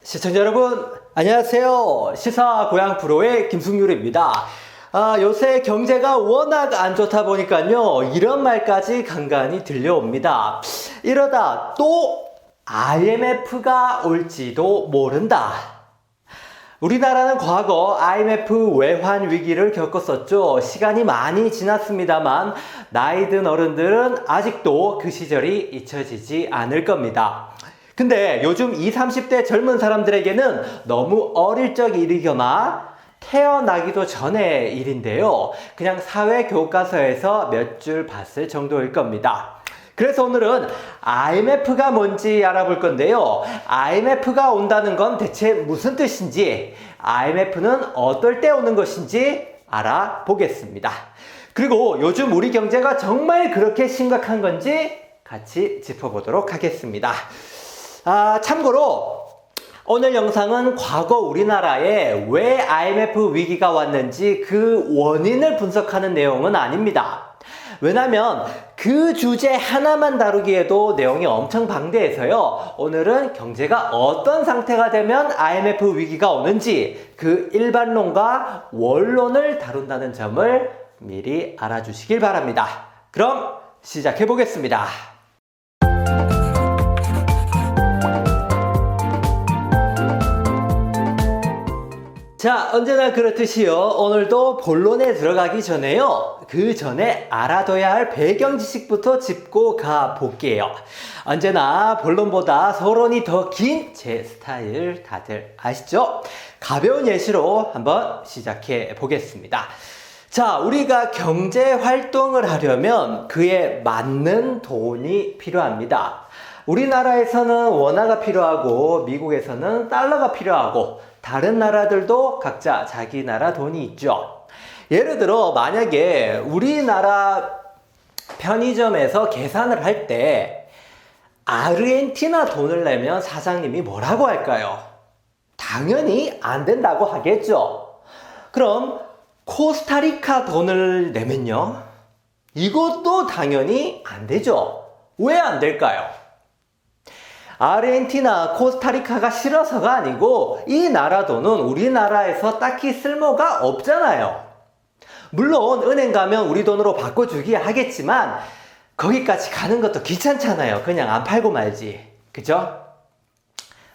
시청자 여러분, 안녕하세요. 시사고향 프로의 김승률입니다. 요새 경제가 워낙 안 좋다 보니까요, 이런 말까지 간간히 들려옵니다. 이러다 또 IMF가 올지도 모른다. 우리나라는 과거 IMF 외환 위기를 겪었었죠. 시간이 많이 지났습니다만 나이 든 어른들은 아직도 그 시절이 잊혀지지 않을 겁니다. 근데 요즘 20, 30대 젊은 사람들에게는 너무 어릴 적 일이거나 태어나기도 전의 일인데요. 그냥 사회 교과서에서 몇 줄 봤을 정도일 겁니다. 그래서 오늘은 IMF가 뭔지 알아볼 건데요. IMF가 온다는 건 대체 무슨 뜻인지, IMF는 어떨 때 오는 것인지 알아보겠습니다. 그리고 요즘 우리 경제가 정말 그렇게 심각한 건지 같이 짚어보도록 하겠습니다. 참고로 오늘 영상은 과거 우리나라에 왜 IMF 위기가 왔는지 그 원인을 분석하는 내용은 아닙니다. 왜냐면 그 주제 하나만 다루기에도 내용이 엄청 방대해서요. 오늘은 경제가 어떤 상태가 되면 IMF 위기가 오는지 그 일반론과 원론을 다룬다는 점을 미리 알아주시길 바랍니다. 그럼 시작해 보겠습니다. 자, 언제나 그렇듯이요. 오늘도 본론에 들어가기 전에요. 그 전에 알아둬야 할 배경 지식부터 짚고 가 볼게요. 언제나 본론보다 서론이 더 긴 제 스타일 다들 아시죠? 가벼운 예시로 한번 시작해 보겠습니다. 자, 우리가 경제 활동을 하려면 그에 맞는 돈이 필요합니다. 우리나라에서는 원화가 필요하고 미국에서는 달러가 필요하고 다른 나라들도 각자 자기 나라 돈이 있죠. 예를 들어 만약에 우리나라 편의점에서 계산을 할 때 아르헨티나 돈을 내면 사장님이 뭐라고 할까요? 당연히 안 된다고 하겠죠. 그럼 코스타리카 돈을 내면요? 이것도 당연히 안 되죠. 왜 안 될까요? 아르헨티나, 코스타리카가 싫어서가 아니고 이 나라 돈은 우리나라에서 딱히 쓸모가 없잖아요. 물론 은행 가면 우리 돈으로 바꿔주기 하겠지만 거기까지 가는 것도 귀찮잖아요. 그냥 안 팔고 말지. 그죠?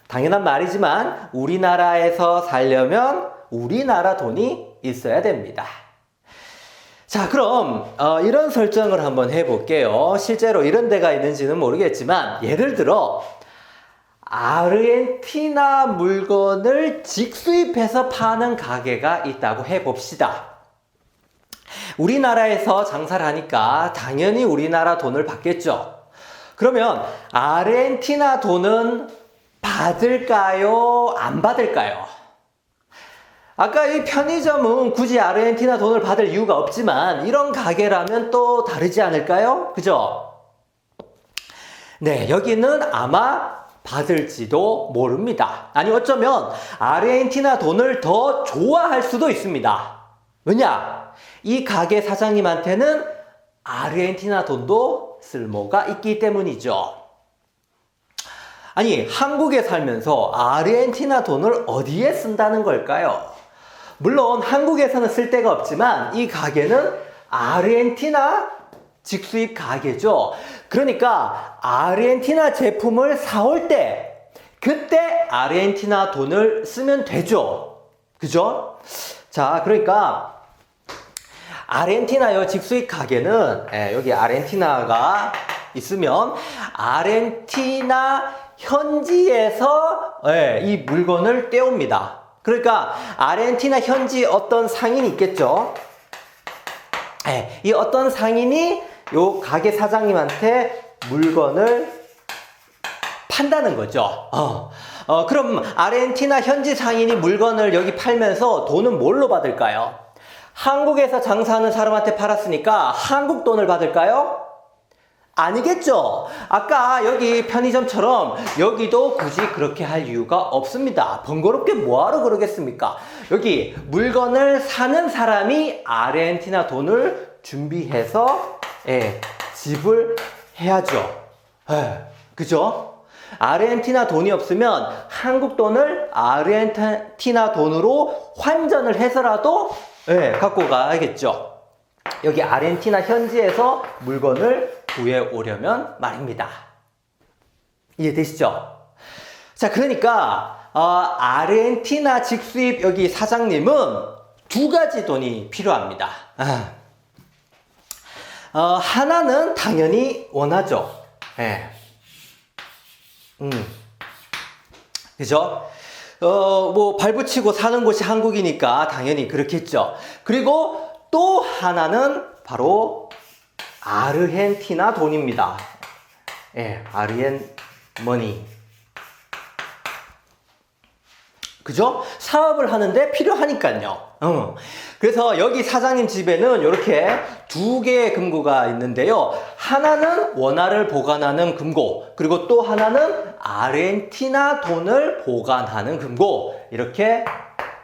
당연한 말이지만 우리나라에서 살려면 우리나라 돈이 있어야 됩니다. 자, 그럼 이런 설정을 한번 해볼게요. 실제로 이런 데가 있는지는 모르겠지만 예를 들어 아르헨티나 물건을 직수입해서 파는 가게가 있다고 해봅시다. 우리나라에서 장사를 하니까 당연히 우리나라 돈을 받겠죠. 그러면 아르헨티나 돈은 받을까요? 안 받을까요? 아까 이 편의점은 굳이 아르헨티나 돈을 받을 이유가 없지만 이런 가게라면 또 다르지 않을까요? 그죠? 네, 여기는 아마 받을지도 모릅니다. 아니 어쩌면 아르헨티나 돈을 더 좋아할 수도 있습니다. 왜냐? 이 가게 사장님한테는 아르헨티나 돈도 쓸모가 있기 때문이죠. 아니 한국에 살면서 아르헨티나 돈을 어디에 쓴다는 걸까요? 물론 한국에서는 쓸 데가 없지만 이 가게는 아르헨티나 직수입 가게죠. 그러니까 아르헨티나 제품을 사올 때 그때 아르헨티나 돈을 쓰면 되죠. 그죠? 자, 그러니까 아르헨티나요 직수입 가게는 여기 아르헨티나가 있으면 아르헨티나 현지에서 이 물건을 떼옵니다. 그러니까 아르헨티나 현지 어떤 상인이 있겠죠. 이 어떤 상인이 요 가게 사장님한테 물건을 판다는 거죠. 그럼 아르헨티나 현지 상인이 물건을 여기 팔면서 돈은 뭘로 받을까요? 한국에서 장사하는 사람한테 팔았으니까 한국 돈을 받을까요? 아니겠죠. 아까 여기 편의점처럼 여기도 굳이 그렇게 할 이유가 없습니다. 번거롭게 뭐하러 그러겠습니까? 여기 물건을 사는 사람이 아르헨티나 돈을 준비해서 지불해야죠. 그죠? 아르헨티나 돈이 없으면 한국 돈을 아르헨티나 돈으로 환전을 해서라도 갖고 가야겠죠. 여기 아르헨티나 현지에서 물건을 구해오려면 말입니다. 이해되시죠? 자, 그러니까 아르헨티나 직수입 여기 사장님은 두 가지 돈이 필요합니다. 하나는 당연히 원하죠. 그죠? 뭐 발붙이고 사는 곳이 한국이니까 당연히 그렇겠죠. 그리고 또 하나는 바로 아르헨티나 돈입니다. 아르헨 머니. 그죠? 사업을 하는데 필요하니까요. 그래서 여기 사장님 집에는 이렇게 두 개의 금고가 있는데요. 하나는 원화를 보관하는 금고, 그리고 또 하나는 아르헨티나 돈을 보관하는 금고. 이렇게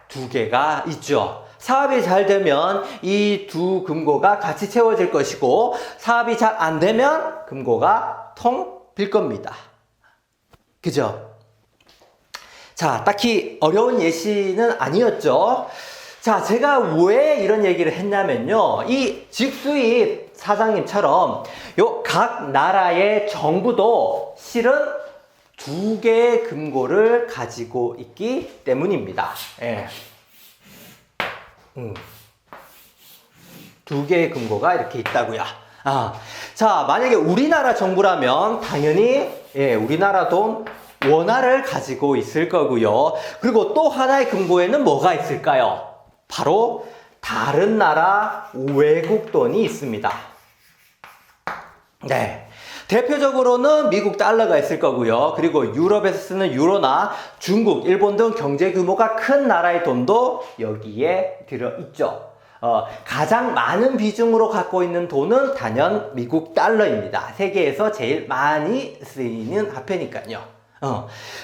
두 개가 있죠. 사업이 잘 되면 이 두 금고가 같이 채워질 것이고, 사업이 잘 안 되면 금고가 텅 빌 겁니다. 그죠? 자, 딱히 어려운 예시는 아니었죠. 자, 제가 왜 이런 얘기를 했냐면요. 이 직수입 사장님처럼 요 각 나라의 정부도 실은 두 개의 금고를 가지고 있기 때문입니다. 두 개의 금고가 이렇게 있다고요. 자, 만약에 우리나라 정부라면 당연히 우리나라 돈 원화를 가지고 있을 거고요. 그리고 또 하나의 금고에는 뭐가 있을까요? 바로 다른 나라 외국 돈이 있습니다. 대표적으로는 미국 달러가 있을 거고요. 그리고 유럽에서 쓰는 유로나 중국, 일본 등 경제 규모가 큰 나라의 돈도 여기에 들어있죠. 가장 많은 비중으로 갖고 있는 돈은 단연 미국 달러입니다. 세계에서 제일 많이 쓰이는 화폐니까요.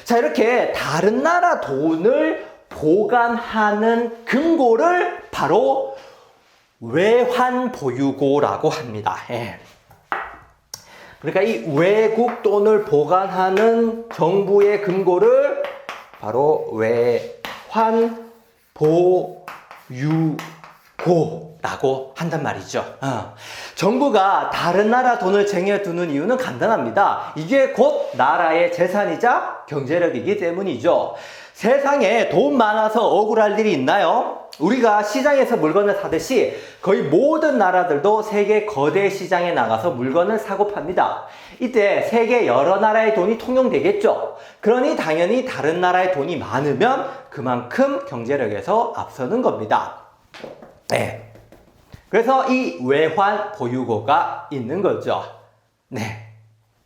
자, 이렇게 다른 나라 돈을 보관하는 금고를 바로 외환보유고라고 합니다. 그러니까 이 외국 돈을 보관하는 정부의 금고를 바로 외환보유고라고 한단 말이죠. 정부가 다른 나라 돈을 쟁여두는 이유는 간단합니다. 이게 곧 나라의 재산이자 경제력이기 때문이죠. 세상에 돈 많아서 억울할 일이 있나요? 우리가 시장에서 물건을 사듯이 거의 모든 나라들도 세계 거대 시장에 나가서 물건을 사고 팝니다. 이때 세계 여러 나라의 돈이 통용되겠죠. 그러니 당연히 다른 나라의 돈이 많으면 그만큼 경제력에서 앞서는 겁니다. 그래서 이 외환 보유고가 있는 거죠.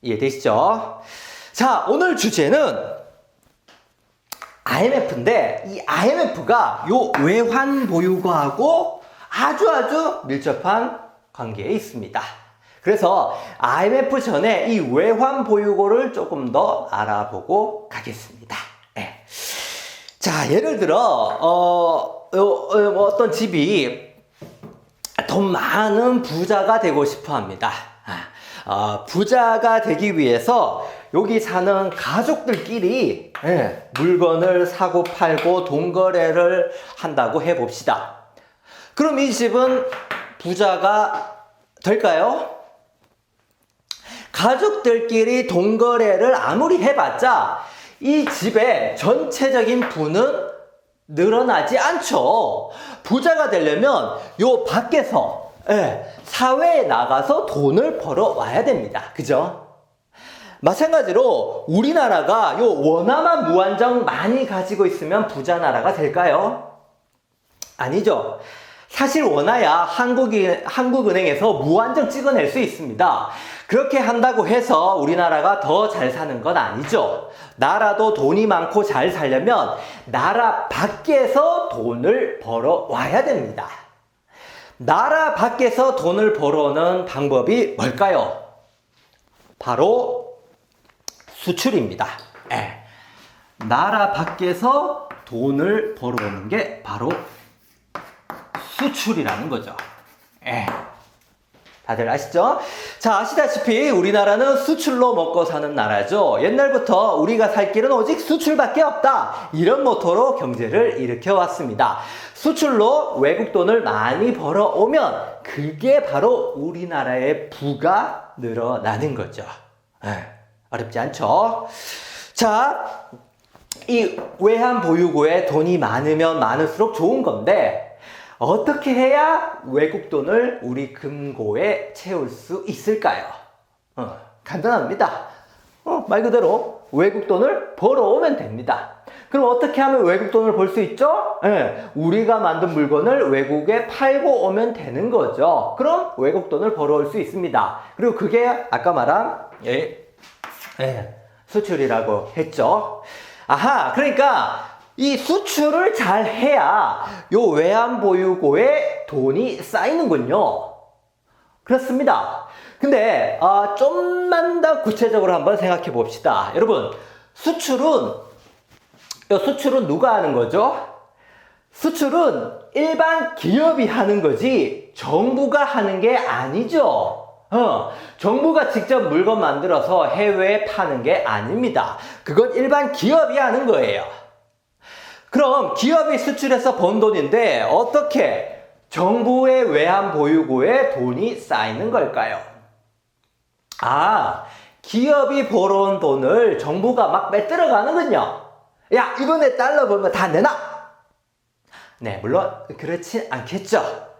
이해되시죠? 자, 오늘 주제는 IMF인데 이 IMF가 요 외환 보유고하고 아주 밀접한 관계에 있습니다. 그래서 IMF 전에 이 외환 보유고를 조금 더 알아보고 가겠습니다. 자, 예를 들어 어떤 집이 돈 많은 부자가 되고 싶어 합니다. 부자가 되기 위해서 여기 사는 가족들끼리 물건을 사고 팔고 돈 거래를 한다고 해봅시다. 그럼 이 집은 부자가 될까요? 가족들끼리 돈 거래를 아무리 해봤자 이 집의 전체적인 부는 늘어나지 않죠. 부자가 되려면 요 밖에서 사회에 나가서 돈을 벌어 와야 됩니다. 그죠? 마찬가지로 우리나라가 요 원화만 무한정 많이 가지고 있으면 부자 나라가 될까요? 아니죠. 사실 원화야 한국은행에서 무한정 찍어낼 수 있습니다. 그렇게 한다고 해서 우리나라가 더 잘 사는 건 아니죠. 나라도 돈이 많고 잘 살려면 나라 밖에서 돈을 벌어 와야 됩니다. 나라 밖에서 돈을 벌어오는 방법이 뭘까요? 바로 수출입니다. 나라 밖에서 돈을 벌어오는 게 바로 수출이라는 거죠. 다들 아시죠? 자, 아시다시피 우리나라는 수출로 먹고 사는 나라죠. 옛날부터 우리가 살 길은 오직 수출밖에 없다. 이런 모토로 경제를 일으켜 왔습니다. 수출로 외국 돈을 많이 벌어오면 그게 바로 우리나라의 부가 늘어나는 거죠. 어렵지 않죠? 자, 이 외환 보유고에 돈이 많으면 많을수록 좋은 건데 어떻게 해야 외국 돈을 우리 금고에 채울 수 있을까요? 간단합니다. 말 그대로 외국 돈을 벌어오면 됩니다. 그럼 어떻게 하면 외국 돈을 벌 수 있죠? 우리가 만든 물건을 외국에 팔고 오면 되는 거죠. 그럼 외국 돈을 벌어올 수 있습니다. 그리고 그게 아까 말한 수출이라고 했죠. 아하, 그러니까 이 수출을 잘 해야 요 외환보유고에 돈이 쌓이는군요. 그렇습니다. 근데 좀만 더 구체적으로 한번 생각해 봅시다. 여러분, 수출은 누가 하는 거죠? 수출은 일반 기업이 하는 거지 정부가 하는 게 아니죠. 정부가 직접 물건 만들어서 해외에 파는 게 아닙니다. 그건 일반 기업이 하는 거예요. 그럼 기업이 수출해서 번 돈인데 어떻게 정부의 외환 보유고에 돈이 쌓이는 걸까요? 기업이 벌어온 돈을 정부가 막 빼들어 가는군요. 야, 이번에 달러 벌면 다 내놔! 네, 물론 그렇진 않겠죠.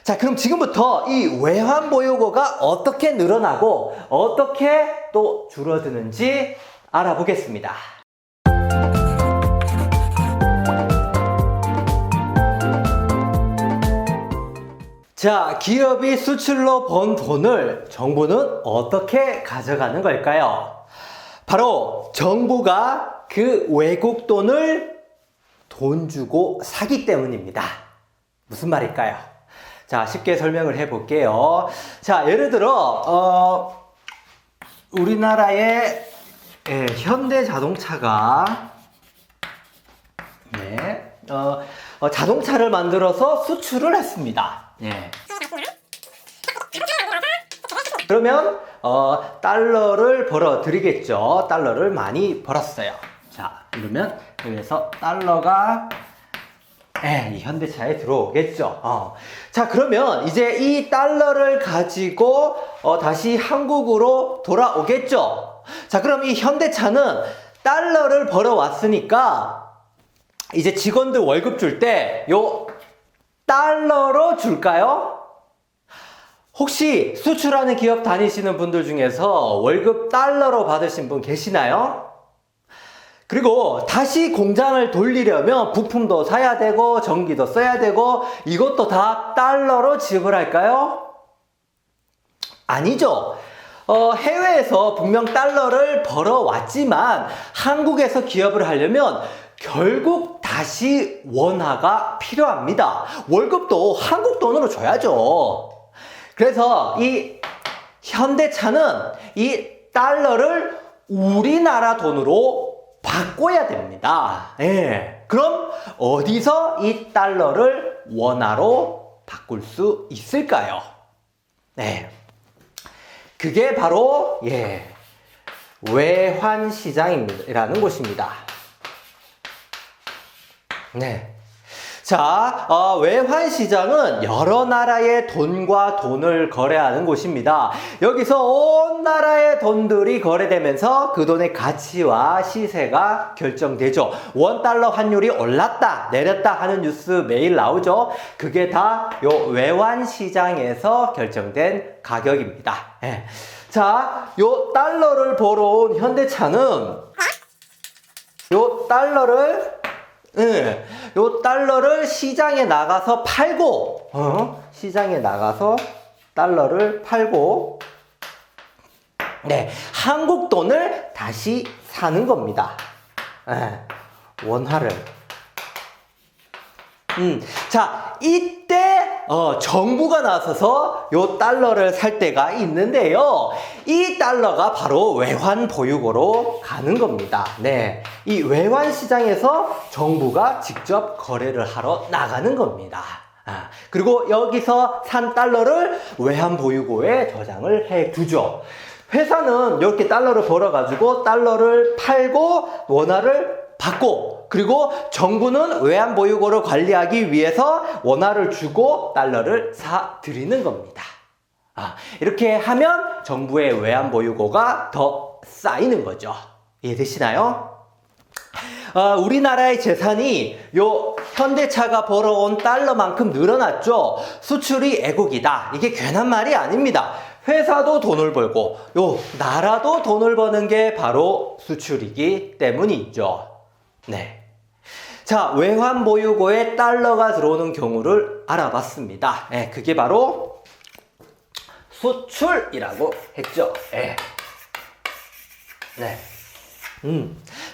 자, 그럼 지금부터 이 외환 보유고가 어떻게 늘어나고 어떻게 또 줄어드는지 알아보겠습니다. 자, 기업이 수출로 번 돈을 정부는 어떻게 가져가는 걸까요? 바로 정부가 그 외국 돈을 돈 주고 사기 때문입니다. 무슨 말일까요? 자, 쉽게 설명을 해볼게요. 자, 예를 들어 우리나라의 현대자동차가 자동차를 만들어서 수출을 했습니다. 그러면 달러를 벌어 드리겠죠. 달러를 많이 벌었어요. 자, 이러면 여기서 달러가 이 현대차에 들어오겠죠. 자, 그러면 이제 이 달러를 가지고 다시 한국으로 돌아오겠죠. 자, 그럼 이 현대차는 달러를 벌어왔으니까 이제 직원들 월급 줄 때 요 달러로 줄까요? 혹시 수출하는 기업 다니시는 분들 중에서 월급 달러로 받으신 분 계시나요? 그리고 다시 공장을 돌리려면 부품도 사야 되고 전기도 써야 되고 이것도 다 달러로 지불할까요? 아니죠. 해외에서 분명 달러를 벌어왔지만 한국에서 기업을 하려면 결국 다시 원화가 필요합니다. 월급도 한국 돈으로 줘야죠. 그래서 이 현대차는 이 달러를 우리나라 돈으로 바꿔야 됩니다. 그럼 어디서 이 달러를 원화로 바꿀 수 있을까요? 그게 바로 외환시장이라는 곳입니다. 자, 외환시장은 여러 나라의 돈과 돈을 거래하는 곳입니다. 여기서 온 나라의 돈들이 거래되면서 그 돈의 가치와 시세가 결정되죠. 원달러 환율이 올랐다, 내렸다 하는 뉴스 매일 나오죠. 그게 다 요 외환시장에서 결정된 가격입니다. 자, 요 달러를 벌어온 현대차는 요 달러를 시장에 나가서 팔고, 시장에 나가서 달러를 팔고, 한국 돈을 다시 사는 겁니다. 원화를. 자, 이때 정부가 나서서 요 달러를 살 때가 있는데요. 이 달러가 바로 외환 보유고로 가는 겁니다. 이 외환 시장에서 정부가 직접 거래를 하러 나가는 겁니다. 그리고 여기서 산 달러를 외환보유고에 저장을 해 두죠. 회사는 이렇게 달러를 벌어가지고 달러를 팔고 원화를 받고, 그리고 정부는 외환보유고를 관리하기 위해서 원화를 주고 달러를 사들이는 겁니다. 이렇게 하면 정부의 외환보유고가 더 쌓이는 거죠. 이해되시나요? 우리나라의 재산이 요 현대차가 벌어온 달러만큼 늘어났죠. 수출이 애국이다. 이게 괜한 말이 아닙니다. 회사도 돈을 벌고 요 나라도 돈을 버는 게 바로 수출이기 때문이죠. 네. 자, 외환보유고에 달러가 들어오는 경우를 알아봤습니다. 네, 그게 바로 수출이라고 했죠. 네.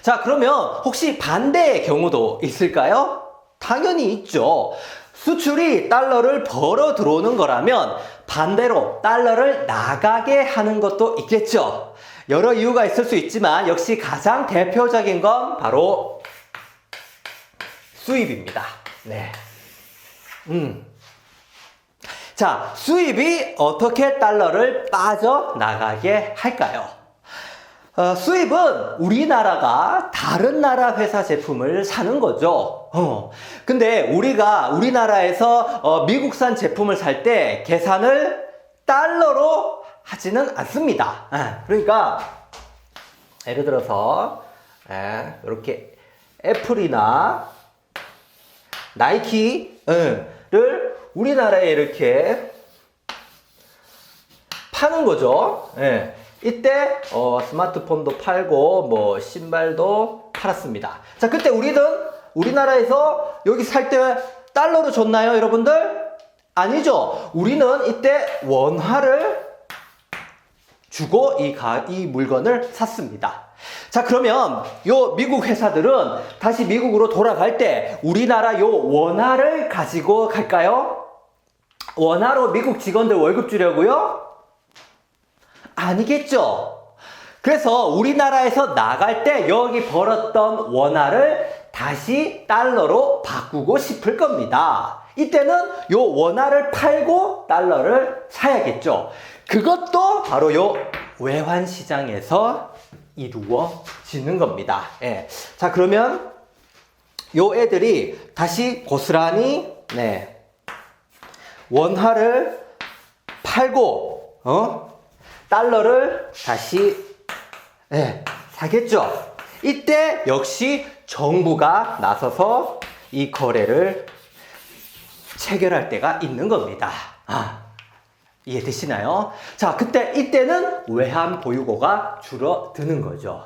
자, 그러면 혹시 반대의 경우도 있을까요? 당연히 있죠. 수출이 달러를 벌어 들어오는 거라면 반대로 달러를 나가게 하는 것도 있겠죠. 여러 이유가 있을 수 있지만 역시 가장 대표적인 건 바로 수입입니다. 네. 자, 수입이 어떻게 달러를 빠져나가게 할까요? 수입은 우리나라가 다른 나라 회사 제품을 사는 거죠. 근데 우리나라에서 미국산 제품을 살 때 계산을 달러로 하지는 않습니다. 그러니까 예를 들어서 이렇게 애플이나 나이키를 우리나라에 이렇게 파는 거죠. 이때 스마트폰도 팔고 뭐 신발도 팔았습니다. 자, 그때 우리나라에서 여기 살 때 달러로 줬나요, 여러분들? 아니죠. 우리는 이때 원화를 주고 이 물건을 샀습니다. 자, 그러면 요 미국 회사들은 다시 미국으로 돌아갈 때 우리나라 요 원화를 가지고 갈까요? 원화로 미국 직원들 월급 주려고요? 아니겠죠. 그래서 우리나라에서 나갈 때 여기 벌었던 원화를 다시 달러로 바꾸고 싶을 겁니다. 이때는 요 원화를 팔고 달러를 사야겠죠. 그것도 바로 요 외환시장에서 이루어지는 겁니다. 자, 그러면 요 애들이 다시 고스란히 원화를 팔고 달러를 다시 사겠죠. 이때 역시 정부가 나서서 이 거래를 체결할 때가 있는 겁니다. 이해되시나요? 자, 이때는 외환 보유고가 줄어드는 거죠.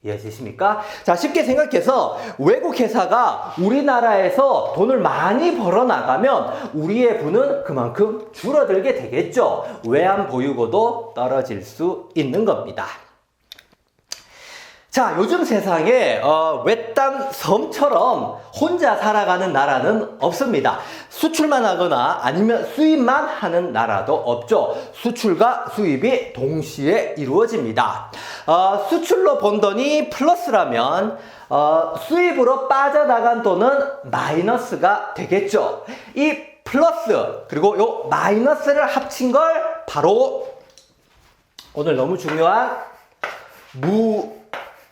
이해되십니까? 자, 쉽게 생각해서 외국 회사가 우리나라에서 돈을 많이 벌어 나가면 우리의 부는 그만큼 줄어들게 되겠죠. 외환 보유고도 떨어질 수 있는 겁니다. 자, 요즘 세상에 외딴 섬처럼 혼자 살아가는 나라는 없습니다. 수출만 하거나 아니면 수입만 하는 나라도 없죠. 수출과 수입이 동시에 이루어집니다. 수출로 번 돈이 플러스라면 수입으로 빠져나간 돈은 마이너스가 되겠죠. 이 플러스 그리고 요 마이너스를 합친 걸 바로 오늘 너무 중요한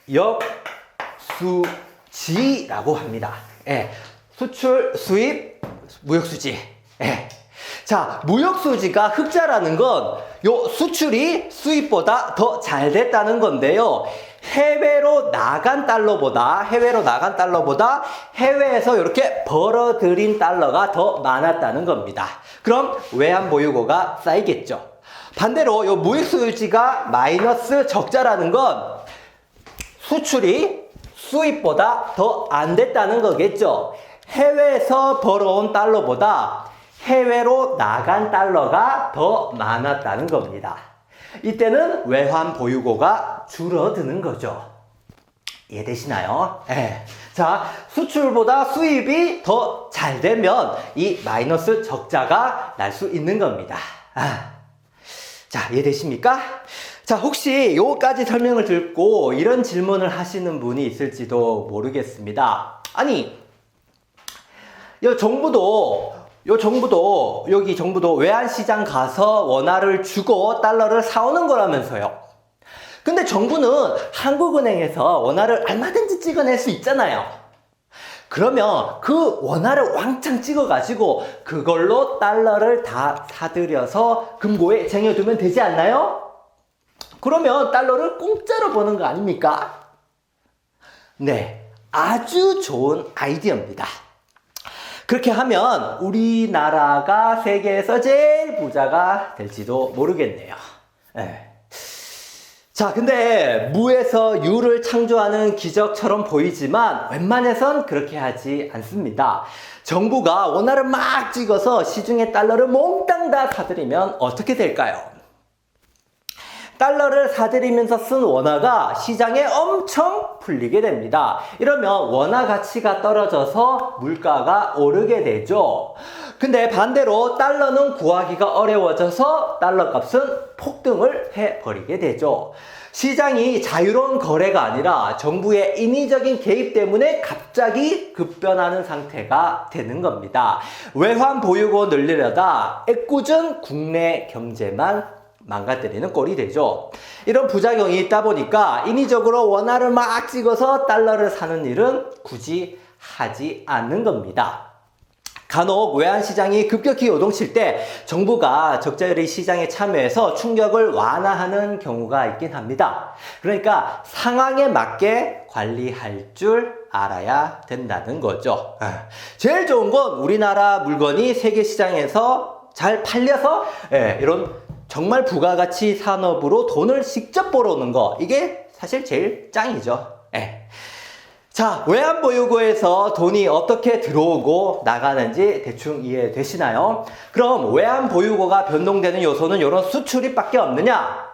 무역수지라고 합니다. 수출, 수입, 무역수지. 자, 무역수지가 흑자라는 건 요 수출이 수입보다 더 잘 됐다는 건데요. 해외로 나간 달러보다 해외에서 이렇게 벌어들인 달러가 더 많았다는 겁니다. 그럼 외환보유고가 쌓이겠죠. 반대로 요 무역수지가 마이너스 적자라는 건 수출이 수입보다 더 안 됐다는 거겠죠. 해외에서 벌어온 달러보다 해외로 나간 달러가 더 많았다는 겁니다. 이때는 외환 보유고가 줄어드는 거죠. 이해되시나요? 자, 수출보다 수입이 더 잘 되면 이 마이너스 적자가 날 수 있는 겁니다. 자, 이해되십니까? 자, 혹시 요까지 설명을 듣고 이런 질문을 하시는 분이 있을지도 모르겠습니다. 아니, 정부도 요 정부도, 여기 정부도 외환시장 가서 원화를 주고 달러를 사오는 거라면서요. 근데 정부는 한국은행에서 원화를 얼마든지 찍어낼 수 있잖아요. 그러면 그 원화를 왕창 찍어가지고 그걸로 달러를 다 사들여서 금고에 쟁여두면 되지 않나요? 그러면 달러를 공짜로 버는 거 아닙니까? 네, 아주 좋은 아이디어입니다. 그렇게 하면 우리나라가 세계에서 제일 부자가 될지도 모르겠네요. 네. 자, 근데 무에서 유를 창조하는 기적처럼 보이지만 웬만해선 그렇게 하지 않습니다. 정부가 원화를 막 찍어서 시중에 달러를 몽땅 다 사들이면 어떻게 될까요? 달러를 사들이면서 쓴 원화가 시장에 엄청 풀리게 됩니다. 이러면 원화 가치가 떨어져서 물가가 오르게 되죠. 근데 반대로 달러는 구하기가 어려워져서 달러 값은 폭등을 해버리게 되죠. 시장이 자유로운 거래가 아니라 정부의 인위적인 개입 때문에 갑자기 급변하는 상태가 되는 겁니다. 외환 보유고 늘리려다 애꿎은 국내 경제만 망가뜨리는 꼴이 되죠. 이런 부작용이 있다 보니까 인위적으로 원화를 막 찍어서 달러를 사는 일은 굳이 하지 않는 겁니다. 간혹 외환시장이 급격히 요동칠 때 정부가 적절히 시장에 참여해서 충격을 완화하는 경우가 있긴 합니다. 그러니까 상황에 맞게 관리할 줄 알아야 된다는 거죠. 제일 좋은 건 우리나라 물건이 세계 시장에서 잘 팔려서 이런 정말 부가가치 산업으로 돈을 직접 벌어오는 거, 이게 사실 제일 짱이죠. 자, 외환보유고에서 돈이 어떻게 들어오고 나가는지 대충 이해되시나요? 그럼 외환보유고가 변동되는 요소는 이런 수출입밖에 없느냐?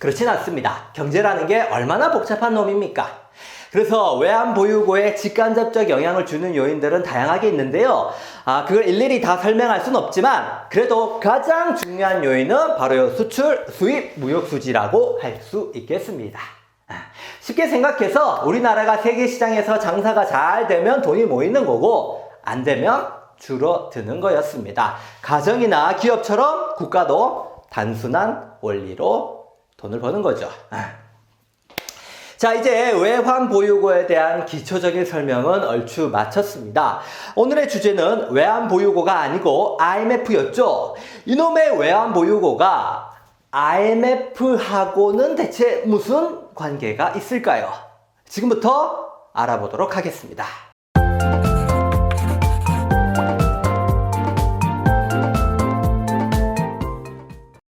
그렇진 않습니다. 경제라는 게 얼마나 복잡한 놈입니까? 그래서 외환보유고에 직간접적 영향을 주는 요인들은 다양하게 있는데요. 그걸 일일이 다 설명할 수는 없지만 그래도 가장 중요한 요인은 바로 수출, 수입, 무역수지라고 할 수 있겠습니다. 쉽게 생각해서 우리나라가 세계시장에서 장사가 잘 되면 돈이 모이는 거고 안 되면 줄어드는 거였습니다. 가정이나 기업처럼 국가도 단순한 원리로 돈을 버는 거죠. 자, 이제 외환보유고에 대한 기초적인 설명은 얼추 마쳤습니다. 오늘의 주제는 외환보유고가 아니고 IMF였죠. 이놈의 외환보유고가 IMF하고는 대체 무슨 관계가 있을까요? 지금부터 알아보도록 하겠습니다.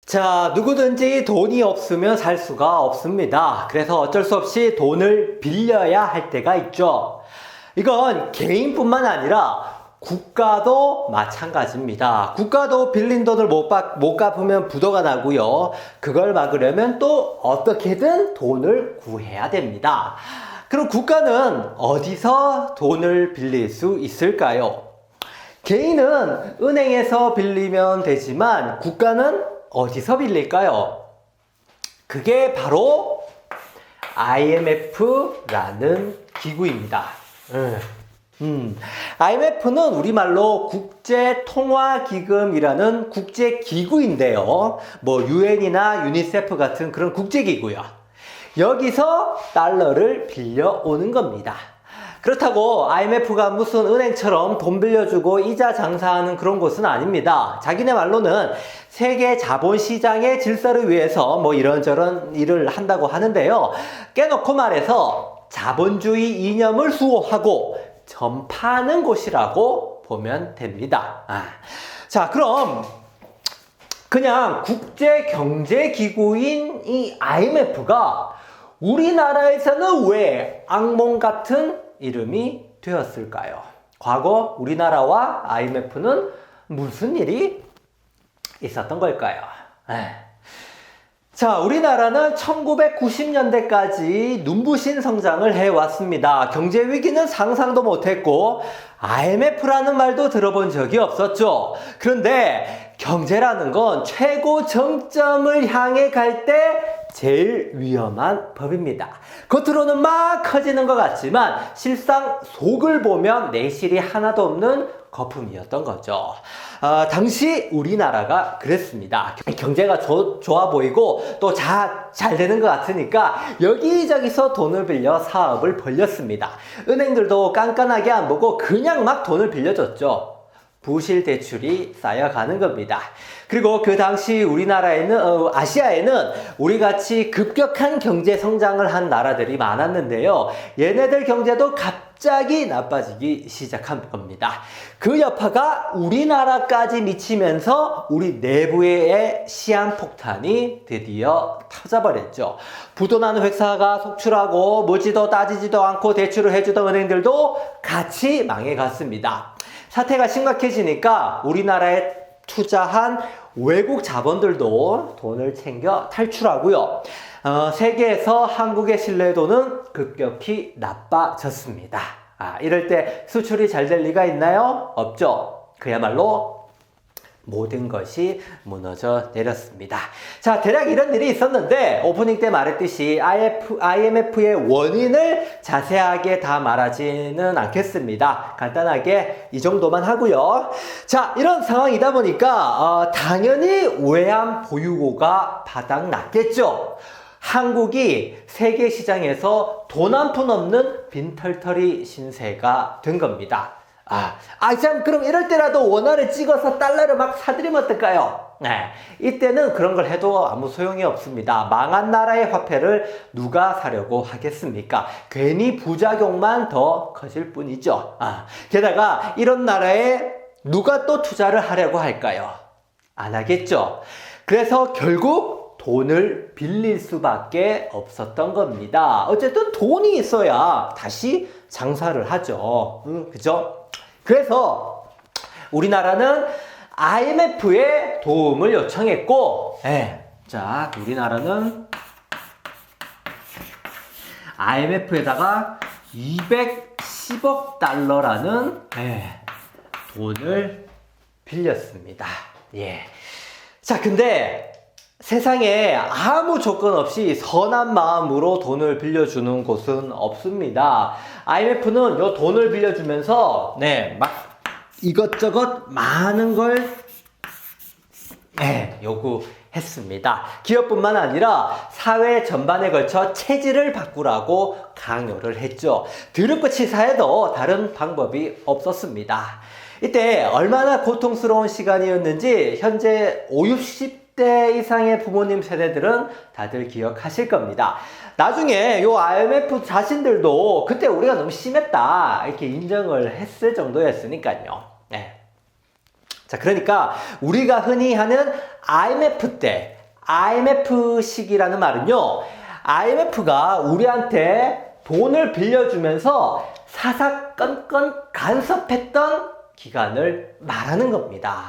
자, 누구든지 돈이 없으면 살 수가 없습니다. 그래서 어쩔 수 없이 돈을 빌려야 할 때가 있죠. 이건 개인뿐만 아니라 국가도 마찬가지입니다. 국가도 빌린 돈을 못 갚으면 부도가 나고요. 그걸 막으려면 또 어떻게든 돈을 구해야 됩니다. 그럼 국가는 어디서 돈을 빌릴 수 있을까요? 개인은 은행에서 빌리면 되지만 국가는 어디서 빌릴까요? 그게 바로 IMF라는 기구입니다. IMF는 우리말로 국제통화기금이라는 국제기구인데요. 뭐 UN이나 유니세프 같은 그런 국제기구요. 여기서 달러를 빌려오는 겁니다. 그렇다고 IMF가 무슨 은행처럼 돈 빌려주고 이자 장사하는 그런 곳은 아닙니다. 자기네 말로는 세계 자본시장의 질서를 위해서 뭐 이런저런 일을 한다고 하는데요. 깨놓고 말해서 자본주의 이념을 수호하고 전파하는 곳이라고 보면 됩니다. 자, 그럼 그냥 국제경제기구인 이 IMF가 우리나라에서는 왜 악몽 같은 이름이 되었을까요? 과거 우리나라와 IMF는 무슨 일이 있었던 걸까요? 자, 우리나라는 1990년대까지 눈부신 성장을 해왔습니다. 경제 위기는 상상도 못했고 IMF라는 말도 들어본 적이 없었죠. 그런데 경제라는 건 최고 정점을 향해 갈 때 제일 위험한 법입니다. 겉으로는 막 커지는 것 같지만 실상 속을 보면 내실이 하나도 없는 거품이었던 거죠. 당시 우리나라가 그랬습니다. 경제가 좋아 보이고 또 잘 되는 것 같으니까 여기저기서 돈을 빌려 사업을 벌렸습니다. 은행들도 깐깐하게 안 보고 그냥 막 돈을 빌려줬죠. 부실 대출이 쌓여가는 겁니다. 그리고 그 당시 우리나라에는 아시아에는 우리같이 급격한 경제 성장을 한 나라들이 많았는데요. 얘네들 경제도 갑자기 나빠지기 시작한 겁니다. 그 여파가 우리나라까지 미치면서 우리 내부의 시한폭탄이 드디어 터져버렸죠. 부도난 회사가 속출하고 묻지도 따지지도 않고 대출을 해주던 은행들도 같이 망해갔습니다. 사태가 심각해지니까 우리나라에 투자한 외국 자본들도 돈을 챙겨 탈출하고요. 세계에서 한국의 신뢰도는 급격히 나빠졌습니다. 이럴 때 수출이 잘 될 리가 있나요? 없죠. 그야말로 모든 것이 무너져 내렸습니다. 자, 대략 이런 일이 있었는데 오프닝 때 말했듯이 IMF의 원인을 자세하게 다 말하지는 않겠습니다. 간단하게 이 정도만 하고요. 자, 이런 상황이다 보니까 당연히 외환 보유고가 바닥났겠죠. 한국이 세계 시장에서 돈 한 푼 없는 빈털터리 신세가 된 겁니다. 참, 그럼 이럴 때라도 원화를 찍어서 달러를 막 사들이면 어떨까요? 네. 이때는 그런 걸 해도 아무 소용이 없습니다. 망한 나라의 화폐를 누가 사려고 하겠습니까? 괜히 부작용만 더 커질 뿐이죠. 게다가 이런 나라에 누가 또 투자를 하려고 할까요? 안 하겠죠. 그래서 결국 돈을 빌릴 수밖에 없었던 겁니다. 어쨌든 돈이 있어야 다시 장사를 하죠. 그죠? 그래서 우리나라는 IMF에 도움을 요청했고, 자, 우리나라는 IMF에다가 210억 달러라는 돈을 빌렸습니다. 자, 근데 세상에 아무 조건 없이 선한 마음으로 돈을 빌려주는 곳은 없습니다. IMF는 요 돈을 빌려주면서 막 이것저것 많은 걸 요구했습니다. 기업뿐만 아니라 사회 전반에 걸쳐 체질을 바꾸라고 강요를 했죠. 드럽고 치사해도 다른 방법이 없었습니다. 이때 얼마나 고통스러운 시간이었는지 현재 60대 이상의 부모님 세대들은 다들 기억하실 겁니다. 나중에 요 IMF 자신들도 그때 우리가 너무 심했다 이렇게 인정을 했을 정도였으니까요. 자, 그러니까 우리가 흔히 하는 IMF 때, IMF 시기라는 말은요, IMF가 우리한테 돈을 빌려주면서 사사건건 간섭했던 기간을 말하는 겁니다.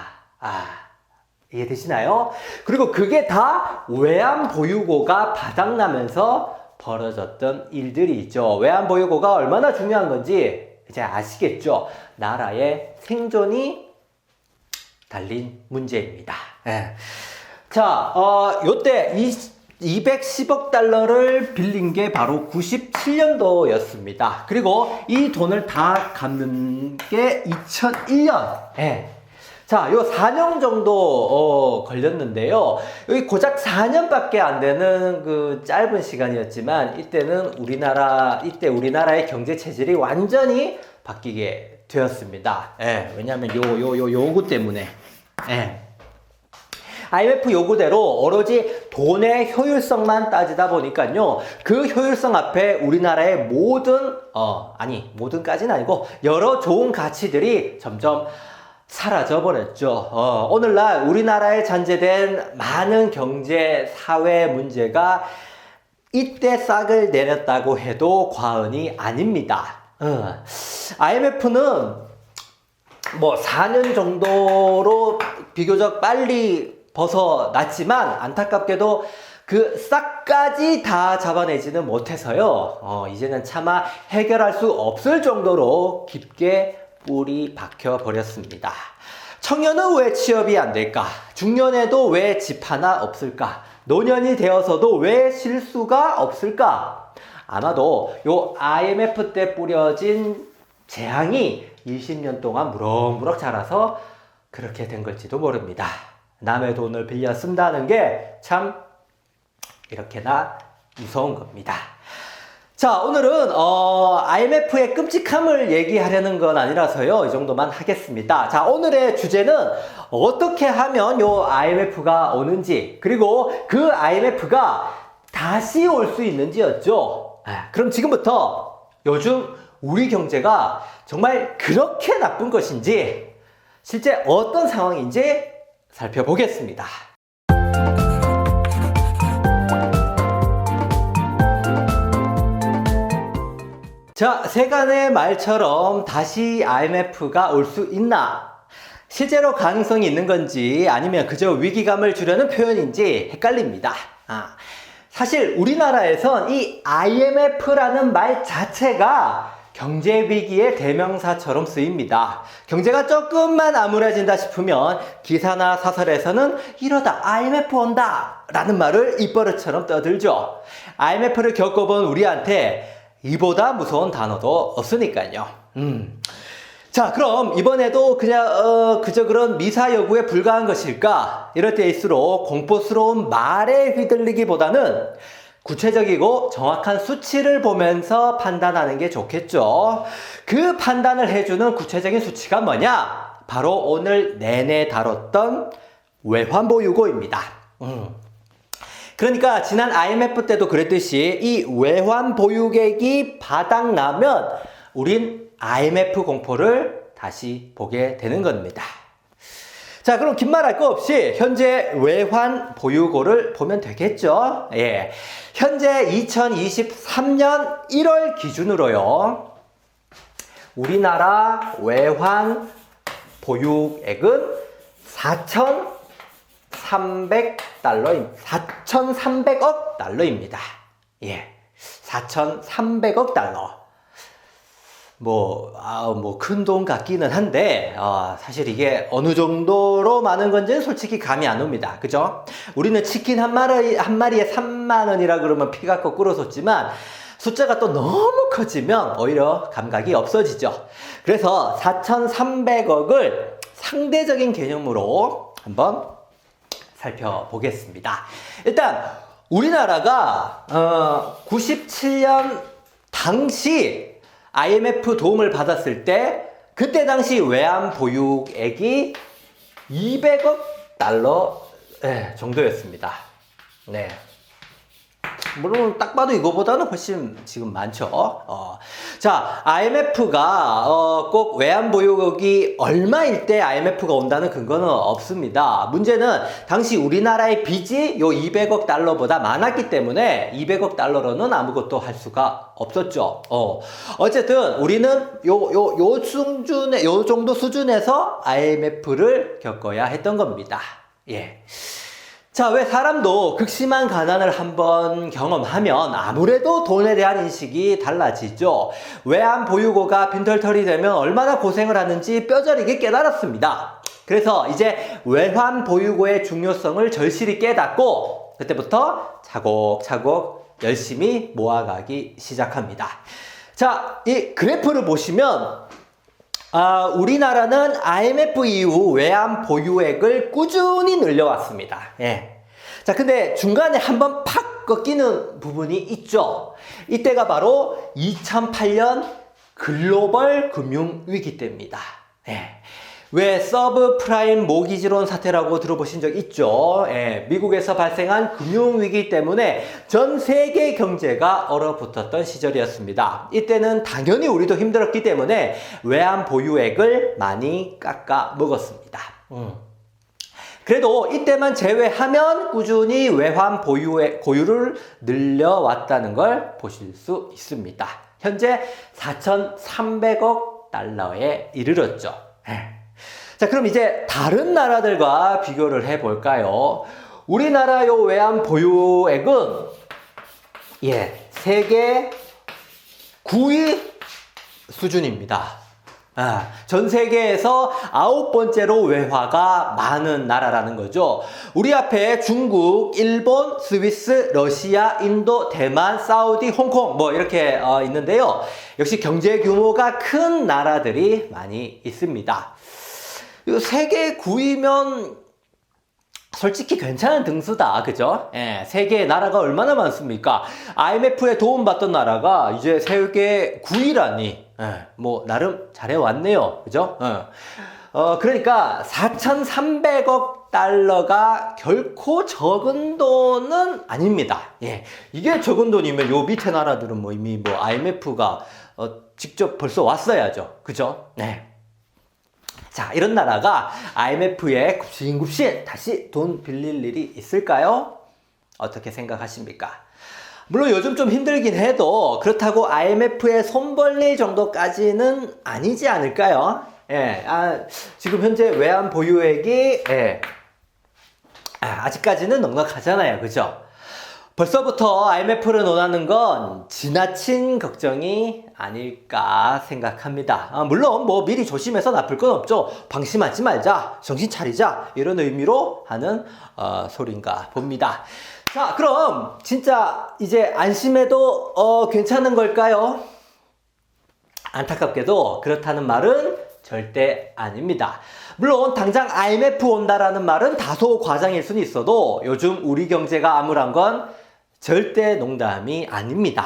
이해되시나요? 그리고 그게 다 외환 보유고가 바닥나면서 벌어졌던 일들이죠. 외환 보유고가 얼마나 중요한 건지 이제 아시겠죠? 나라의 생존이 달린 문제입니다. 자, 요때 210억 달러를 빌린 게 바로 97년도였습니다. 그리고 이 돈을 다 갚는 게 2001년. 자, 요 4년 정도 걸렸는데요. 여기 고작 4년밖에 안 되는 그 짧은 시간이었지만 이때는 이때 우리나라의 경제 체질이 완전히 바뀌게 되었습니다. 왜냐하면 요구 때문에. IMF 요구대로 오로지 돈의 효율성만 따지다 보니까요. 그 효율성 앞에 우리나라의 모든까지는 아니고 여러 좋은 가치들이 점점 사라져 버렸죠. 오늘날 우리나라에 잔재된 많은 경제, 사회 문제가 이때 싹을 내렸다고 해도 과언이 아닙니다. IMF는 4년 정도로 비교적 빨리 벗어났지만 안타깝게도 그 싹까지 다 잡아내지는 못해서요. 이제는 차마 해결할 수 없을 정도로 깊게 뿌리 박혀 버렸습니다. 청년은 왜 취업이 안 될까? 중년에도 왜 집 하나 없을까? 노년이 되어서도 왜 실수가 없을까? 아마도 요 IMF 때 뿌려진 재앙이 20년 동안 무럭무럭 자라서 그렇게 된 걸지도 모릅니다. 남의 돈을 빌려 쓴다는 게 참 이렇게나 무서운 겁니다. 자, 오늘은 IMF의 끔찍함을 얘기하려는 건 아니라서요. 이 정도만 하겠습니다. 자, 오늘의 주제는 어떻게 하면 요 IMF가 오는지, 그리고 그 IMF가 다시 올 수 있는지였죠. 그럼 지금부터 요즘 우리 경제가 정말 그렇게 나쁜 것인지, 실제 어떤 상황인지 살펴보겠습니다. 자, 세간의 말처럼 다시 IMF가 올 수 있나? 실제로 가능성이 있는 건지 아니면 그저 위기감을 주려는 표현인지 헷갈립니다. 사실 우리나라에선 이 IMF라는 말 자체가 경제 위기의 대명사처럼 쓰입니다. 경제가 조금만 암울해진다 싶으면 기사나 사설에서는 이러다 IMF 온다 라는 말을 입버릇처럼 떠들죠. IMF를 겪어본 우리한테 이보다 무서운 단어도 없으니까요. 자, 그럼 이번에도 그냥 그저 그런 미사여구에 불과한 것일까? 이럴 때일수록 공포스러운 말에 휘둘리기보다는 구체적이고 정확한 수치를 보면서 판단하는 게 좋겠죠. 그 판단을 해주는 구체적인 수치가 뭐냐? 바로 오늘 내내 다뤘던 외환보유고입니다. 그러니까 지난 IMF 때도 그랬듯이 이 외환보유액이 바닥나면 우린 IMF 공포를 다시 보게 되는 겁니다. 자, 그럼 긴 말 할 거 없이 현재 외환보유고를 보면 되겠죠. 예. 현재 2023년 1월 기준으로요. 우리나라 외환보유액은 4,300억 달러입니다. 예. 4,300억 달러. 큰 돈 같기는 한데, 사실 이게 어느 정도로 많은 건지는 솔직히 감이 안 옵니다. 그죠? 우리는 치킨 한 마리에 3만원이라 그러면 피가 거꾸로 솟지만, 숫자가 또 너무 커지면 오히려 감각이 없어지죠. 그래서 4,300억을 상대적인 개념으로 한번 살펴보겠습니다. 일단, 우리나라가, 97년 당시 IMF 도움을 받았을 때 그때 당시 외환 보유액이 200억 달러 정도였습니다. 네. 물론 딱 봐도 이거보다는 훨씬 지금 많죠. 자, IMF가 꼭 외환 보유액이 얼마일 때 IMF가 온다는 근거는 없습니다. 문제는 당시 우리나라의 빚이 요 200억 달러보다 많았기 때문에 200억 달러로는 아무것도 할 수가 없었죠. 어쨌든 우리는 요 정도 수준에서 IMF를 겪어야 했던 겁니다. 예. 자, 왜 사람도 극심한 가난을 한번 경험하면 아무래도 돈에 대한 인식이 달라지죠. 외환 보유고가 빈털털이 되면 얼마나 고생을 하는지 뼈저리게 깨달았습니다. 그래서 이제 외환 보유고의 중요성을 절실히 깨닫고 그때부터 차곡차곡 열심히 모아가기 시작합니다. 자, 이 그래프를 보시면 우리나라는 IMF 이후 외환 보유액을 꾸준히 늘려왔습니다. 예. 자, 근데 중간에 한번 팍 꺾이는 부분이 있죠. 이때가 바로 2008년 글로벌 금융위기 때입니다. 예. 왜 서브프라임 모기지론 사태라고 들어보신 적 있죠? 예, 미국에서 발생한 금융위기 때문에 전 세계 경제가 얼어붙었던 시절이었습니다. 이때는 당연히 우리도 힘들었기 때문에 외환 보유액을 많이 깎아 먹었습니다. 그래도 이때만 제외하면 꾸준히 외환 보유를 늘려왔다는 걸 보실 수 있습니다. 현재 4,300억 달러에 이르렀죠. 예. 자, 그럼 이제 다른 나라들과 비교를 해볼까요? 우리나라 요 외환 보유액은 세계 9위 수준입니다. 전 세계에서 9번째로 외화가 많은 나라라는 거죠. 우리 앞에 중국, 일본, 스위스, 러시아, 인도, 대만, 사우디, 홍콩 뭐 이렇게 있는데요. 역시 경제 규모가 큰 나라들이 많이 있습니다. 세계 9위면 솔직히 괜찮은 등수다. 그죠? 예, 세계의 나라가 얼마나 많습니까? IMF에 도움받던 나라가 이제 세계 9위라니. 예, 뭐 나름 잘해왔네요. 그죠? 그러니까 4,300억 달러가 결코 적은 돈은 아닙니다. 예, 이게 적은 돈이면 요 밑에 나라들은 뭐 이미 뭐 IMF가 직접 벌써 왔어야죠. 그죠? 네. 자, 이런 나라가 IMF에 굽신굽신 다시 돈 빌릴 일이 있을까요? 어떻게 생각하십니까? 물론 요즘 좀 힘들긴 해도 그렇다고 IMF에 손 벌릴 정도까지는 아니지 않을까요? 예, 지금 현재 외환 보유액이 아직까지는 넉넉하잖아요. 그죠? 벌써부터 IMF를 논하는 건 지나친 걱정이 아닐까 생각합니다. 물론 뭐 미리 조심해서 나쁠 건 없죠. 방심하지 말자, 정신 차리자 이런 의미로 하는 소린가 봅니다. 자, 그럼 진짜 이제 안심해도 괜찮은 걸까요? 안타깝게도 그렇다는 말은 절대 아닙니다. 물론 당장 IMF 온다라는 말은 다소 과장일 수는 있어도 요즘 우리 경제가 암울한 건 절대 농담이 아닙니다.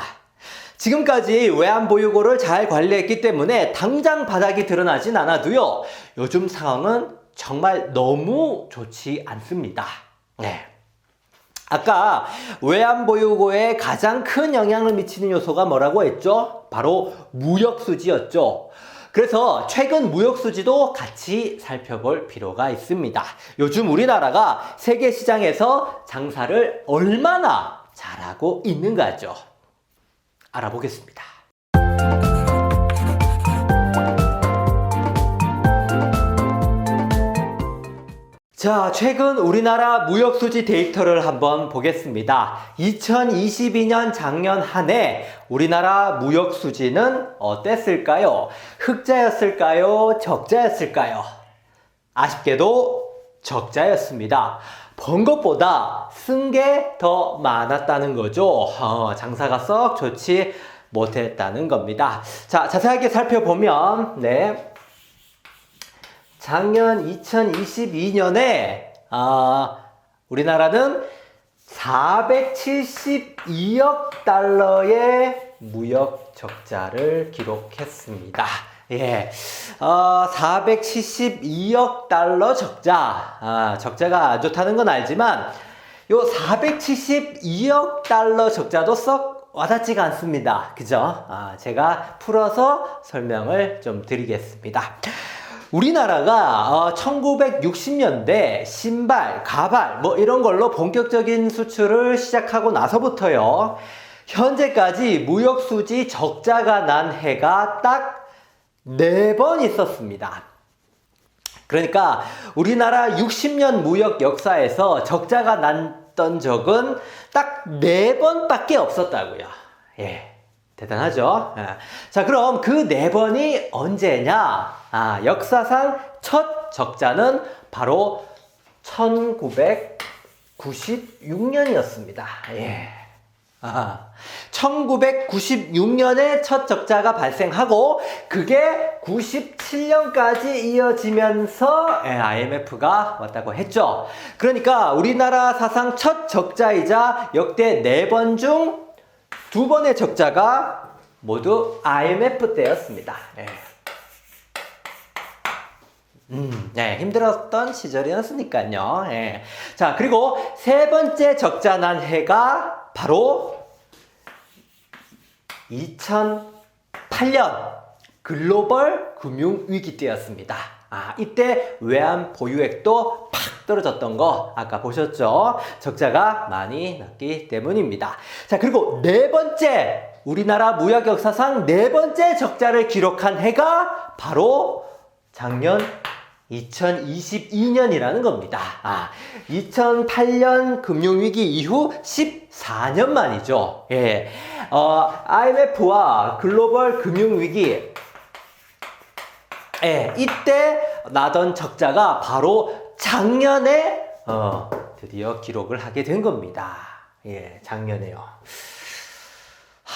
지금까지 외환보유고를 잘 관리했기 때문에 당장 바닥이 드러나진 않아도요. 요즘 상황은 정말 너무 좋지 않습니다. 네. 아까 외환보유고에 가장 큰 영향을 미치는 요소가 뭐라고 했죠? 바로 무역수지였죠. 그래서 최근 무역수지도 같이 살펴볼 필요가 있습니다. 요즘 우리나라가 세계 시장에서 장사를 얼마나 잘하고 있는가죠. 알아보겠습니다. 자, 최근 우리나라 무역수지 데이터를 한번 보겠습니다. 2022년 작년 한 해 우리나라 무역수지는 어땠을까요? 흑자였을까요? 적자였을까요? 아쉽게도 적자였습니다. 번 것보다 쓴 게 더 많았다는 거죠. 장사가 썩 좋지 못했다는 겁니다. 자, 자세하게 살펴보면 작년 2022년에 우리나라는 472억 달러의 무역 적자를 기록했습니다. 예, 472억 달러 적자. 적자가 안 좋다는 건 알지만 요 472억 달러 적자도 썩 와닿지가 않습니다. 그죠? 제가 풀어서 설명을 좀 드리겠습니다. 우리나라가 1960년대 신발, 가발 뭐 이런 걸로 본격적인 수출을 시작하고 나서부터요. 현재까지 무역수지 적자가 난 해가 딱 4번 있었습니다. 그러니까 우리나라 60년 무역 역사에서 적자가 났던 적은 딱 4번밖에 없었다고요. 예. 대단하죠? 자, 그럼 그 4번이 언제냐? 역사상 첫 적자는 바로 1996년이었습니다. 예. 1996년에 첫 적자가 발생하고 그게 97년까지 이어지면서 IMF가 왔다고 했죠. 그러니까 우리나라 사상 첫 적자이자 역대 4번 중 2번의 적자가 모두 IMF 때였습니다. 힘들었던 시절이었으니까요. 자, 그리고 3번째 적자 난 해가 바로 2008년 글로벌 금융위기 때였습니다. 이때 외환 보유액도 팍 떨어졌던 거 아까 보셨죠? 적자가 많이 났기 때문입니다. 자, 그리고 4번째 우리나라 무역 역사상 4번째 적자를 기록한 해가 바로 작년 2022년이라는 겁니다. 2008년 금융위기 이후 14년 만이죠. 예. IMF와 글로벌 금융위기 예, 이때 나던 적자가 바로 작년에 드디어 기록을 하게 된 겁니다. 예, 작년에요.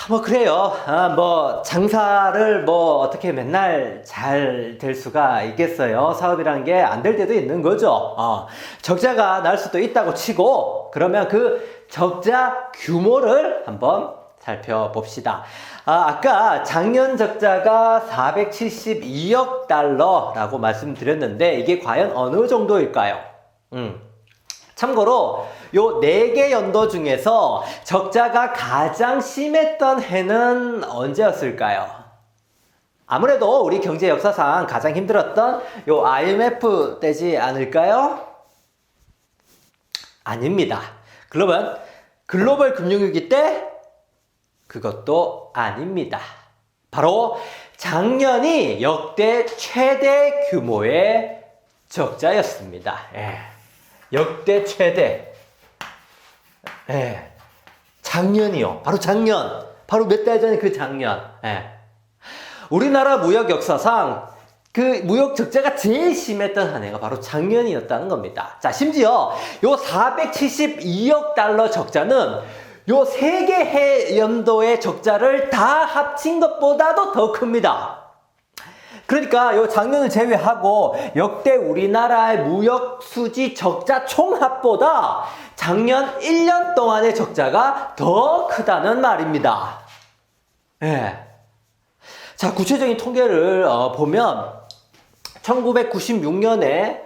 뭐 그래요. 뭐 장사를 뭐 어떻게 맨날 잘 될 수가 있겠어요. 사업이란 게 안 될 때도 있는 거죠. 적자가 날 수도 있다고 치고, 그러면 그 적자 규모를 한번 살펴봅시다. 아까 작년 적자가 472억 달러라고 말씀드렸는데 이게 과연 어느 정도일까요? 참고로 요 4개 연도 중에서 적자가 가장 심했던 해는 언제였을까요? 아무래도 우리 경제 역사상 가장 힘들었던 요 IMF 때지 않을까요? 아닙니다. 그러면 글로벌 금융위기 때? 그것도 아닙니다. 바로 작년이 역대 최대 규모의 적자였습니다. 예. 역대 최대. 예. 작년이요. 바로 작년. 바로 몇 달 전에 그 작년. 예. 우리나라 무역 역사상 그 무역 적자가 제일 심했던 한 해가 바로 작년이었다는 겁니다. 자, 심지어 요 472억 달러 적자는 요 3개 해 연도의 적자를 다 합친 것보다도 더 큽니다. 그러니까 요 작년을 제외하고 역대 우리나라의 무역 수지 적자 총합보다 작년 1년 동안의 적자가 더 크다는 말입니다. 예. 자, 구체적인 통계를 보면 1996년에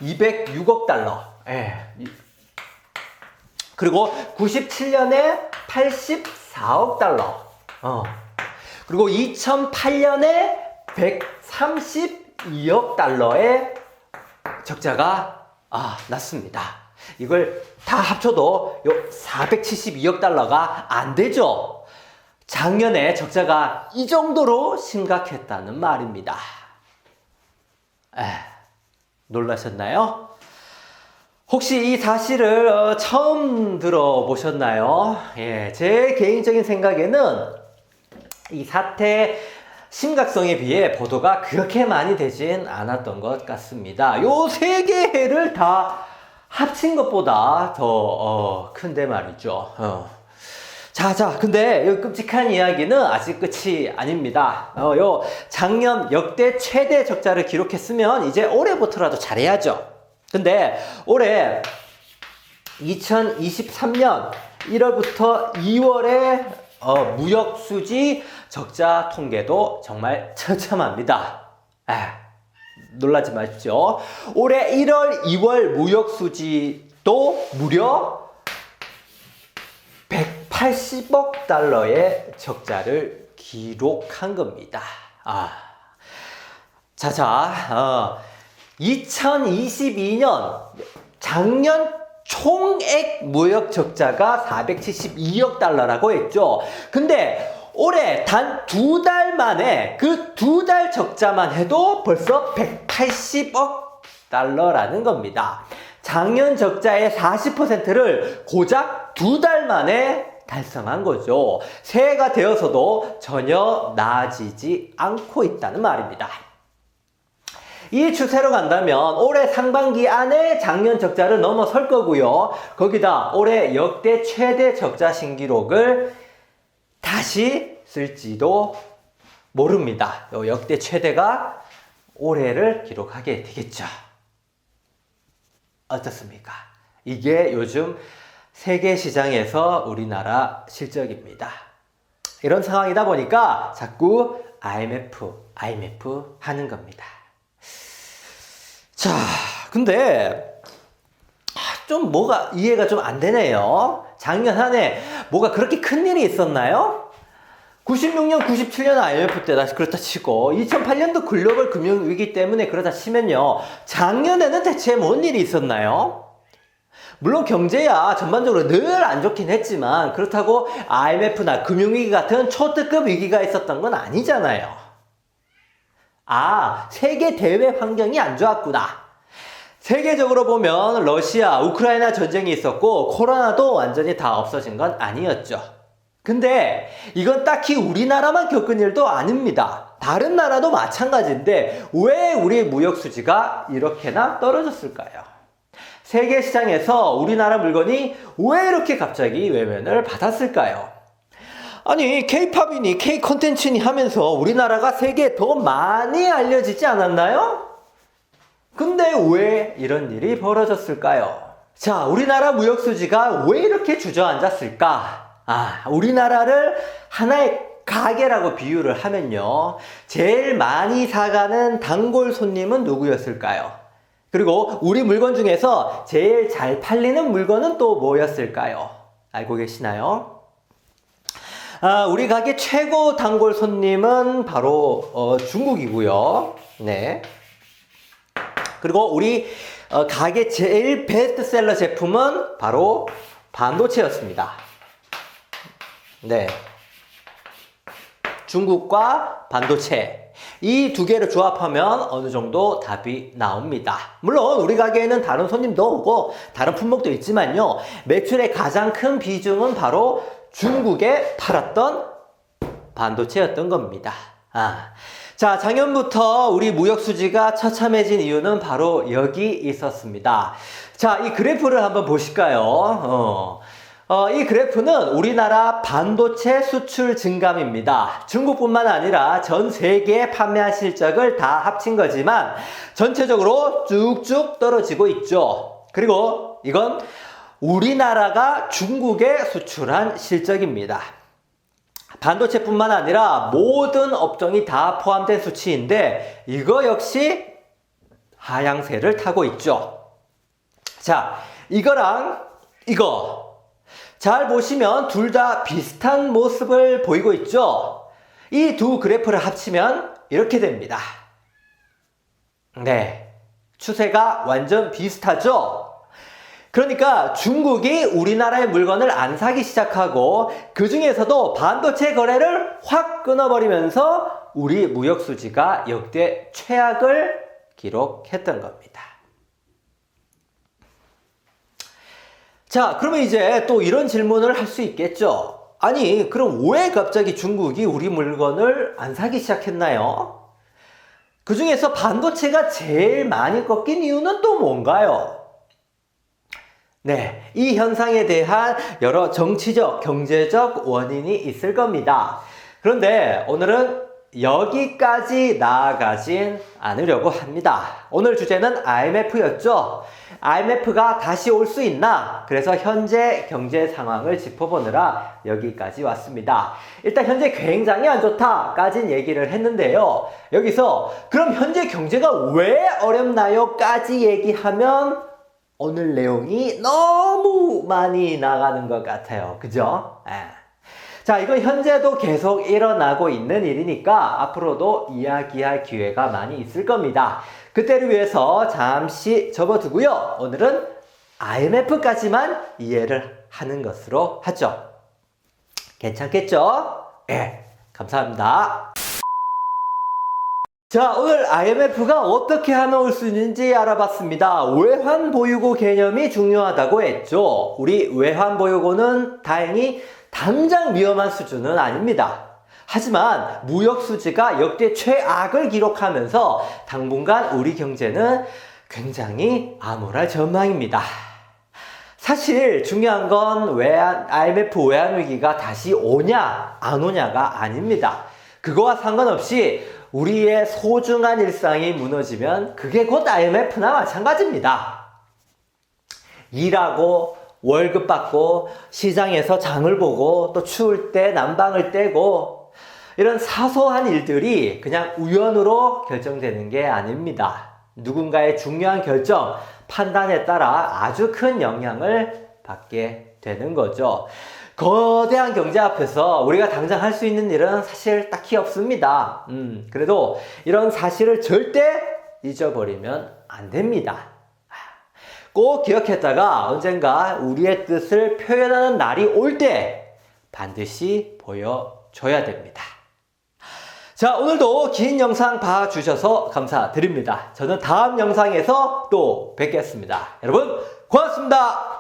206억 달러. 예. 그리고 97년에 84억 달러. 그리고 2008년에 132억 달러의 적자가 났습니다. 이걸 다 합쳐도 요 472억 달러가 안 되죠. 작년에 적자가 이 정도로 심각했다는 말입니다. 놀라셨나요? 혹시 이 사실을 처음 들어보셨나요? 예, 제 개인적인 생각에는 이 사태의 심각성에 비해 보도가 그렇게 많이 되진 않았던 것 같습니다. 요 3개 해를 다 합친 것보다 더 큰데 말이죠. 자, 근데 이 끔찍한 이야기는 아직 끝이 아닙니다. 요 작년 역대 최대 적자를 기록했으면 이제 올해부터라도 잘해야죠. 근데 올해 2023년 1월부터 2월에 무역 수지 적자 통계도 정말 처참합니다. 놀라지 마십시오. 올해 1월, 2월 무역 수지도 무려 180억 달러의 적자를 기록한 겁니다. 2022년 작년 총액 무역 적자가 472억 달러라고 했죠. 근데 올해 단 2달 만에 그 2달 적자만 해도 벌써 180억 달러라는 겁니다. 작년 적자의 40%를 고작 2달 만에 달성한 거죠. 새해가 되어서도 전혀 나아지지 않고 있다는 말입니다. 이 추세로 간다면 올해 상반기 안에 작년 적자를 넘어설 거고요. 거기다 올해 역대 최대 적자 신기록을 다시 쓸지도 모릅니다. 역대 최대가 올해를 기록하게 되겠죠. 어떻습니까? 이게 요즘 세계 시장에서 우리나라 실적입니다. 이런 상황이다 보니까 자꾸 IMF 하는 겁니다. 자, 근데 좀 뭐가 이해가 좀 안 되네요. 작년 한 해 뭐가 그렇게 큰 일이 있었나요? 96년, 97년 IMF 때 다시 그렇다 치고 2008년도 글로벌 금융위기 때문에 그렇다 치면요. 작년에는 대체 뭔 일이 있었나요? 물론 경제야 전반적으로 늘 안 좋긴 했지만 그렇다고 IMF나 금융위기 같은 초특급 위기가 있었던 건 아니잖아요. 세계 대외 환경이 안 좋았구나. 세계적으로 보면 러시아, 우크라이나 전쟁이 있었고 코로나도 완전히 다 없어진 건 아니었죠. 근데 이건 딱히 우리나라만 겪은 일도 아닙니다. 다른 나라도 마찬가지인데 왜 우리 무역 수지가 이렇게나 떨어졌을까요? 세계 시장에서 우리나라 물건이 왜 이렇게 갑자기 외면을 받았을까요? 아니, K-팝이니 K-콘텐츠니 하면서 우리나라가 세계에 더 많이 알려지지 않았나요? 근데 왜 이런 일이 벌어졌을까요? 자, 우리나라 무역 수지가 왜 이렇게 주저앉았을까? 우리나라를 하나의 가게라고 비유를 하면요. 제일 많이 사가는 단골 손님은 누구였을까요? 그리고 우리 물건 중에서 제일 잘 팔리는 물건은 또 뭐였을까요? 알고 계시나요? 우리 가게 최고 단골 손님은 바로 중국이고요. 네. 그리고 우리 가게 제일 베스트셀러 제품은 바로 반도체였습니다. 네. 중국과 반도체. 이 두 개를 조합하면 어느 정도 답이 나옵니다. 물론 우리 가게에는 다른 손님도 오고 다른 품목도 있지만요. 매출의 가장 큰 비중은 바로 중국에 팔았던 반도체였던 겁니다. 자, 작년부터 우리 무역 수지가 처참해진 이유는 바로 여기 있었습니다. 자, 이 그래프를 한번 보실까요? 이 그래프는 우리나라 반도체 수출 증감입니다. 중국뿐만 아니라 전 세계의 판매한 실적을 다 합친 거지만 전체적으로 쭉쭉 떨어지고 있죠. 그리고 이건 우리나라가 중국에 수출한 실적입니다. 반도체뿐만 아니라 모든 업종이 다 포함된 수치인데 이거 역시 하향세를 타고 있죠. 자, 이거랑 이거 잘 보시면 둘 다 비슷한 모습을 보이고 있죠. 이 두 그래프를 합치면 이렇게 됩니다. 네, 추세가 완전 비슷하죠. 그러니까 중국이 우리나라의 물건을 안 사기 시작하고 그 중에서도 반도체 거래를 확 끊어버리면서 우리 무역 수지가 역대 최악을 기록했던 겁니다. 자, 그러면 이제 또 이런 질문을 할 수 있겠죠. 아니, 그럼 왜 갑자기 중국이 우리 물건을 안 사기 시작했나요? 그 중에서 반도체가 제일 많이 꺾인 이유는 또 뭔가요? 네, 이 현상에 대한 여러 정치적, 경제적 원인이 있을 겁니다. 그런데 오늘은 여기까지 나아가진 않으려고 합니다. 오늘 주제는 IMF였죠. IMF가 다시 올 수 있나? 그래서 현재 경제 상황을 짚어보느라 여기까지 왔습니다. 일단 현재 굉장히 안 좋다까진 얘기를 했는데요. 여기서 그럼 현재 경제가 왜 어렵나요? 까지 얘기하면 오늘 내용이 너무 많이 나가는 것 같아요. 그죠? 자, 이건 현재도 계속 일어나고 있는 일이니까 앞으로도 이야기할 기회가 많이 있을 겁니다. 그때를 위해서 잠시 접어두고요. 오늘은 IMF까지만 이해를 하는 것으로 하죠. 괜찮겠죠? 네, 감사합니다. 자, 오늘 IMF가 어떻게 하면 올 수 있는지 알아봤습니다. 외환보유고 개념이 중요하다고 했죠. 우리 외환보유고는 다행히 당장 위험한 수준은 아닙니다. 하지만 무역수지가 역대 최악을 기록하면서 당분간 우리 경제는 굉장히 암울할 전망입니다. 사실 중요한 건 IMF 외환위기가 다시 오냐 안 오냐가 아닙니다. 그거와 상관없이 우리의 소중한 일상이 무너지면 그게 곧 IMF나 마찬가지입니다. 일하고 월급 받고 시장에서 장을 보고 또 추울 때 난방을 떼고 이런 사소한 일들이 그냥 우연으로 결정되는 게 아닙니다. 누군가의 중요한 결정, 판단에 따라 아주 큰 영향을 받게 되는 거죠. 거대한 경제 앞에서 우리가 당장 할 수 있는 일은 사실 딱히 없습니다. 그래도 이런 사실을 절대 잊어버리면 안 됩니다. 꼭 기억했다가 언젠가 우리의 뜻을 표현하는 날이 올 때 반드시 보여줘야 됩니다. 자, 오늘도 긴 영상 봐주셔서 감사드립니다. 저는 다음 영상에서 또 뵙겠습니다. 여러분, 고맙습니다.